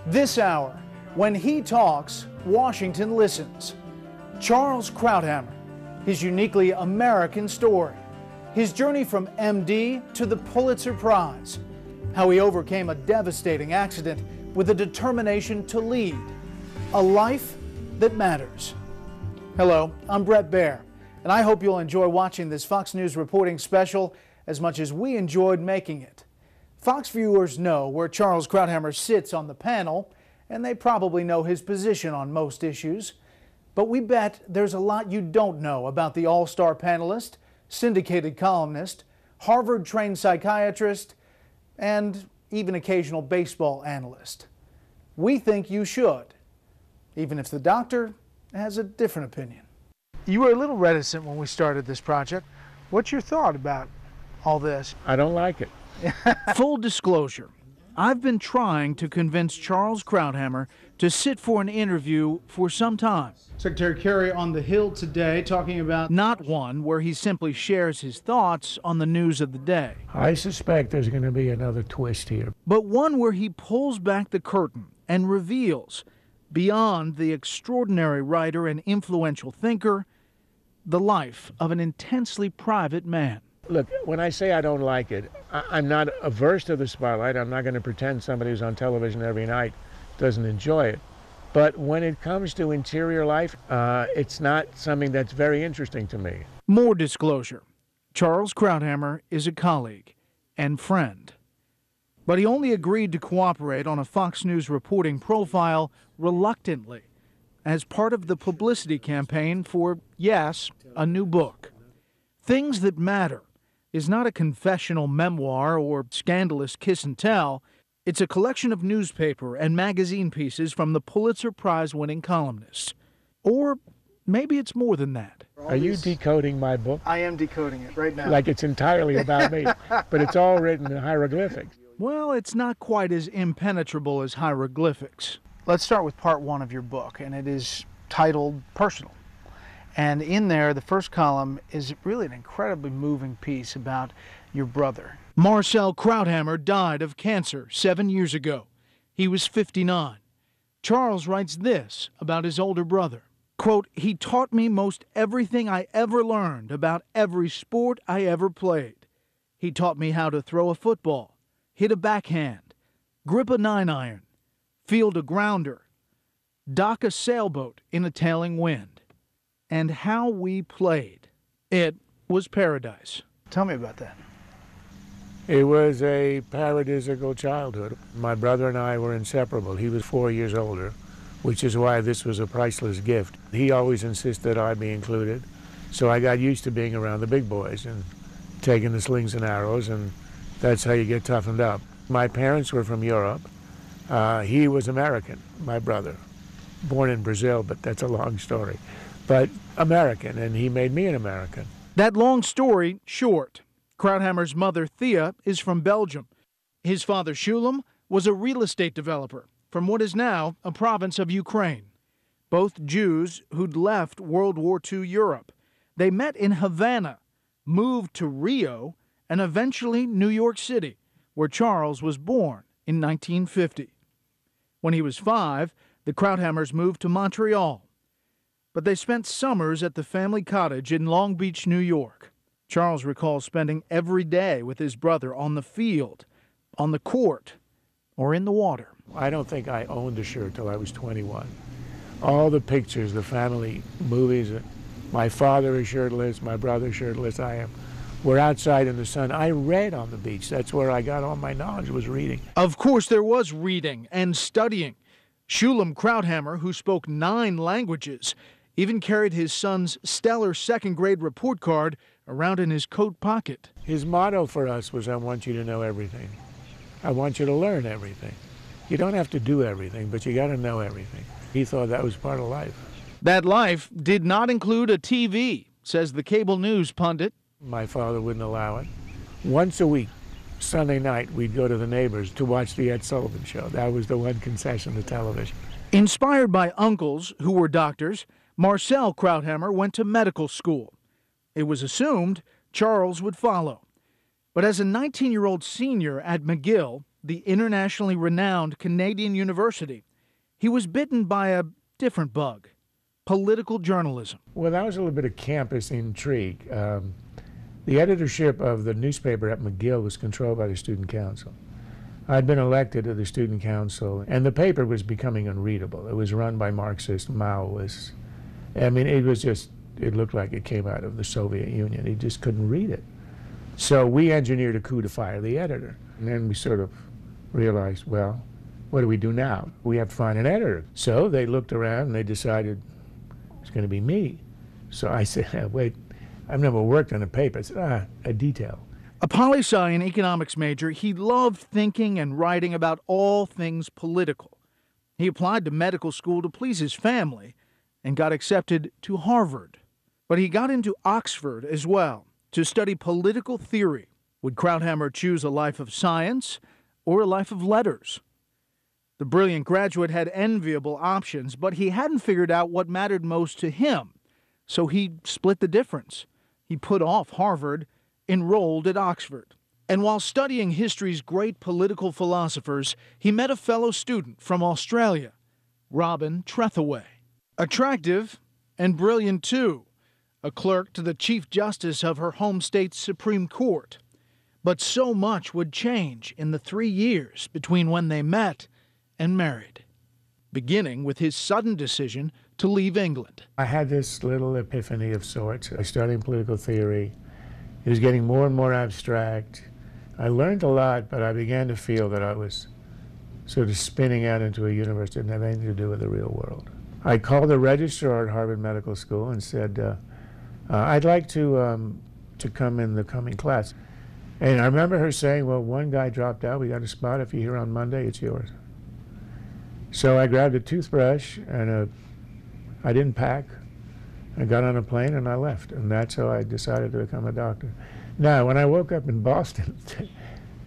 This hour, when he talks, Washington listens. Charles Krauthammer, his uniquely American story, his journey from MD to the Pulitzer Prize, how he overcame a devastating accident with a determination to lead, a life that matters. Hello, I'm Brett Baer, and I hope you'll enjoy watching this Fox News reporting special as much as we enjoyed making it. Fox viewers know where Charles Krauthammer sits on the panel, and they probably know his position on most issues. But we bet there's a lot you don't know about the all-star panelist, syndicated columnist, Harvard-trained psychiatrist, and even occasional baseball analyst. We think you should, even if the doctor has a different opinion. You were a little reticent when we started this project. What's your thought about all this? I don't like it. Full disclosure, I've been trying to convince Charles Krauthammer to sit for an interview for some time. Secretary Kerry on the Hill today talking about not one where he simply shares his thoughts on the news of the day. I suspect there's going to be another twist here. But one where he pulls back the curtain and reveals, beyond the extraordinary writer and influential thinker, the life of an intensely private man. Look, when I say I don't like it, I'm not averse to the spotlight. I'm not going to pretend somebody who's on television every night doesn't enjoy it. But when it comes to interior life, it's not something that's very interesting to me. More disclosure. Charles Krauthammer is a colleague and friend. But he only agreed to cooperate on a Fox News reporting profile reluctantly as part of the publicity campaign for, yes, a new book. Things That Matter is not a confessional memoir or scandalous kiss and tell. It's a collection of newspaper and magazine pieces from the Pulitzer Prize-winning columnists. Or maybe it's more than that. Are you decoding my book? I am decoding it right now. Like it's entirely about me, but it's all written in hieroglyphics. Well, it's not quite as impenetrable as hieroglyphics. Let's start with part one of your book, and it is titled Personal. And in there, the first column is really an incredibly moving piece about your brother. Marcel Krauthammer died of cancer 7 years ago. He was 59. Charles writes this about his older brother. Quote, "He taught me most everything I ever learned about every sport I ever played. He taught me how to throw a football, hit a backhand, grip a 9-iron, field a grounder, dock a sailboat in a tailing wind. And how we played. It was paradise." Tell me about that. It was a paradisiacal childhood. My brother and I were inseparable. He was 4 years older, which is why this was a priceless gift. He always insisted I be included, so I got used to being around the big boys and taking the slings and arrows, and that's how you get toughened up. My parents were from Europe. He was American, my brother, born in Brazil, but that's a long story. But American, and he made me an American. That long story short. Krauthammer's mother, Thea, is from Belgium. His father, Shulam, was a real estate developer from what is now a province of Ukraine. Both Jews who'd left World War II Europe. They met in Havana, moved to Rio, and eventually New York City, where Charles was born in 1950. When he was 5, the Krauthammers moved to Montreal. But they spent summers at the family cottage in Long Beach, New York. Charles recalls spending every day with his brother on the field, on the court, or in the water. I don't think I owned a shirt till I was 21. All the pictures, the family movies, my father is shirtless, my brother shirtless, we're outside in the sun. I read on the beach. That's where I got all my knowledge, was reading. Of course there was reading and studying. Shulam Krauthammer, who spoke 9 languages, even carried his son's stellar second-grade report card around in his coat pocket. His motto for us was, I want you to know everything. I want you to learn everything. You don't have to do everything, but you got to know everything. He thought that was part of life. That life did not include a TV, says the cable news pundit. My father wouldn't allow it. Once a week, Sunday night, we'd go to the neighbors to watch the Ed Sullivan Show. That was the one concession to television. Inspired by uncles who were doctors, Marcel Krauthammer went to medical school. It was assumed Charles would follow. But as a 19-year-old senior at McGill, the internationally renowned Canadian university, he was bitten by a different bug: political journalism. Well, that was a little bit of campus intrigue. The editorship of the newspaper at McGill was controlled by the student council. I'd been elected to the student council, and the paper was becoming unreadable. It was run by Marxist Maoists. I mean, it looked like it came out of the Soviet Union. He just couldn't read it. So we engineered a coup to fire the editor. And then we sort of realized, well, what do we do now? We have to find an editor. So they looked around and they decided it's going to be me. So I said, wait, I've never worked on a paper. I said, a detail. A poli-sci and economics major, he loved thinking and writing about all things political. He applied to medical school to please his family and got accepted to Harvard. But he got into Oxford as well to study political theory. Would Krauthammer choose a life of science or a life of letters? The brilliant graduate had enviable options, but he hadn't figured out what mattered most to him. So he split the difference. He put off Harvard, enrolled at Oxford. And while studying history's great political philosophers, he met a fellow student from Australia, Robin Trethewey. Attractive and brilliant, too, a clerk to the Chief Justice of her home state's Supreme Court. But so much would change in the 3 years between when they met and married, beginning with his sudden decision to leave England. I had this little epiphany of sorts. I studied political theory. It was getting more and more abstract. I learned a lot, but I began to feel that I was sort of spinning out into a universe that didn't have anything to do with the real world. I called the registrar at Harvard Medical School and said, I'd like to come in the coming class. And I remember her saying, well, one guy dropped out. We got a spot. If you're here on Monday, it's yours. So I grabbed a toothbrush and I didn't pack. I got on a plane and I left, and that's how I decided to become a doctor. Now, when I woke up in Boston,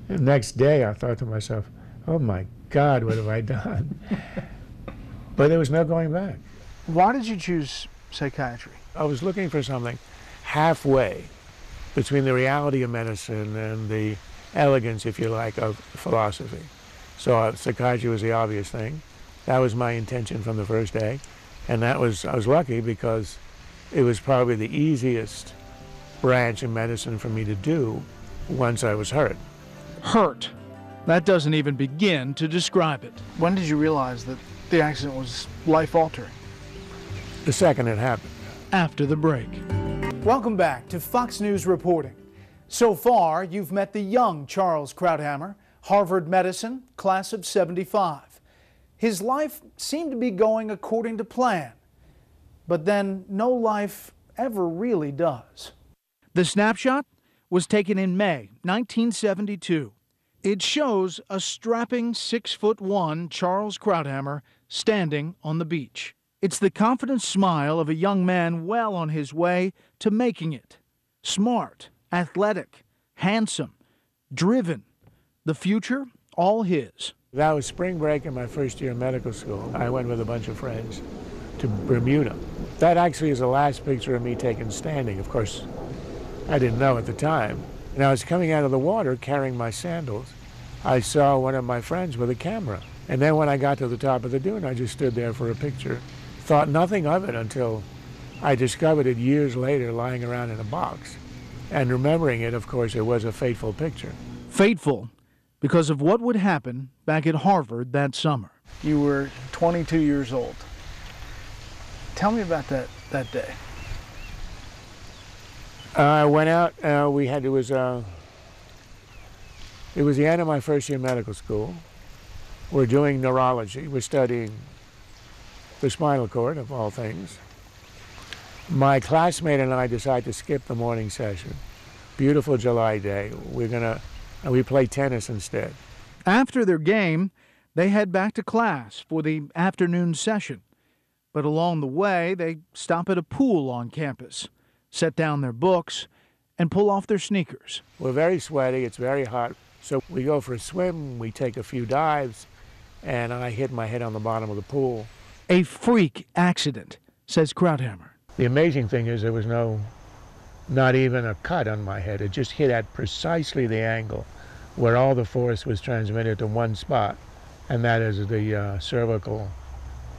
the next day I thought to myself, oh my God, what have I done? But there was no going back. Why did you choose psychiatry? I was looking for something halfway between the reality of medicine and the elegance, if you like, of philosophy. So psychiatry was the obvious thing. That was my intention from the first day. And I was lucky because it was probably the easiest branch of medicine for me to do once I was hurt. Hurt. That doesn't even begin to describe it. When did you realize that the accident was life-altering? The second it happened. After the break. Welcome back to Fox News Reporting. So far, you've met the young Charles Krauthammer, Harvard Medicine, class of '75. His life seemed to be going according to plan. But then no life ever really does. The snapshot was taken in May 1972. It shows a strapping 6'1" Charles Krauthammer standing on the beach. It's the confident smile of a young man well on his way to making it. Smart, athletic, handsome, driven. The future, all his. That was spring break in my first year of medical school. I went with a bunch of friends to Bermuda. That actually is the last picture of me taken standing. Of course, I didn't know at the time. And I was coming out of the water carrying my sandals. I saw one of my friends with a camera. And then when I got to the top of the dune, I just stood there for a picture. Thought nothing of it until I discovered it years later lying around in a box. And remembering it, of course, it was a fateful picture. Fateful because of what would happen back at Harvard that summer. You were 22 years old. Tell me about that day. I went out, it was the end of my first year of medical school. We're doing neurology. We're studying the spinal cord, of all things. My classmate and I decided to skip the morning session. Beautiful July day. We play tennis instead. After their game, they head back to class for the afternoon session. But along the way, they stop at a pool on campus, set down their books, and pull off their sneakers. We're very sweaty, it's very hot, so we go for a swim, we take a few dives, and I hit my head on the bottom of the pool. A freak accident, says Krauthammer. The amazing thing is there was not even a cut on my head. It just hit at precisely the angle where all the force was transmitted to one spot, and that is the cervical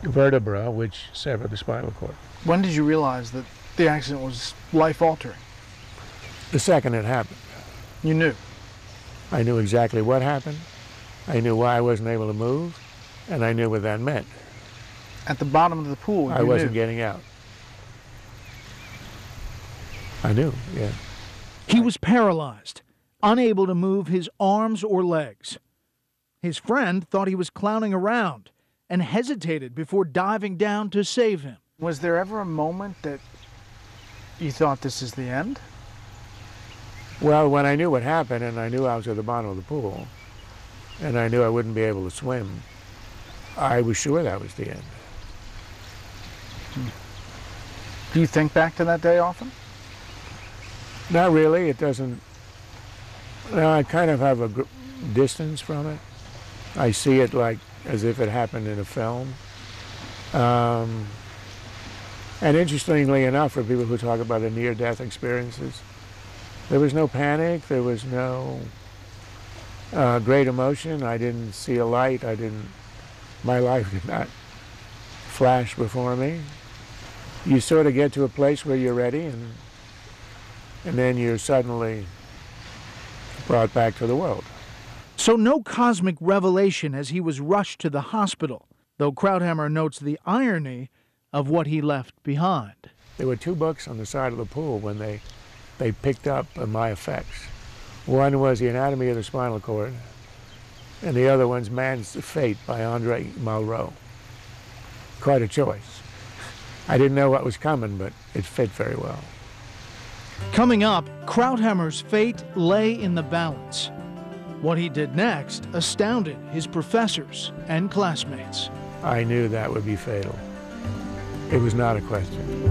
vertebra, which severed the spinal cord. When did you realize that the accident was life-altering? The second it happened. You knew? I knew exactly what happened. I knew why I wasn't able to move, and I knew what that meant. At the bottom of the pool, I wasn't getting out. I knew, yeah. He was paralyzed, unable to move his arms or legs. His friend thought he was clowning around and hesitated before diving down to save him. Was there ever a moment that you thought this is the end? Well, when I knew what happened and I knew I was at the bottom of the pool and I knew I wouldn't be able to swim, I was sure that was the end. Do you think back to that day often? Not really. It doesn't. No, I kind of have a distance from it. I see it like as if it happened in a film. And interestingly enough, for people who talk about the near-death experiences, there was no panic. There was no great emotion. I didn't see a light. My life did not flash before me. You sort of get to a place where you're ready, and then you're suddenly brought back to the world. So no cosmic revelation as he was rushed to the hospital, though Krauthammer notes the irony of what he left behind. There were 2 books on the side of the pool when they picked up my effects. One was The Anatomy of the Spinal Cord, and the other one's Man's Fate by Andre Malraux. Quite a choice. I didn't know what was coming, but it fit very well. Coming up, Krauthammer's fate lay in the balance. What he did next astounded his professors and classmates. I knew that would be fatal. It was not a question.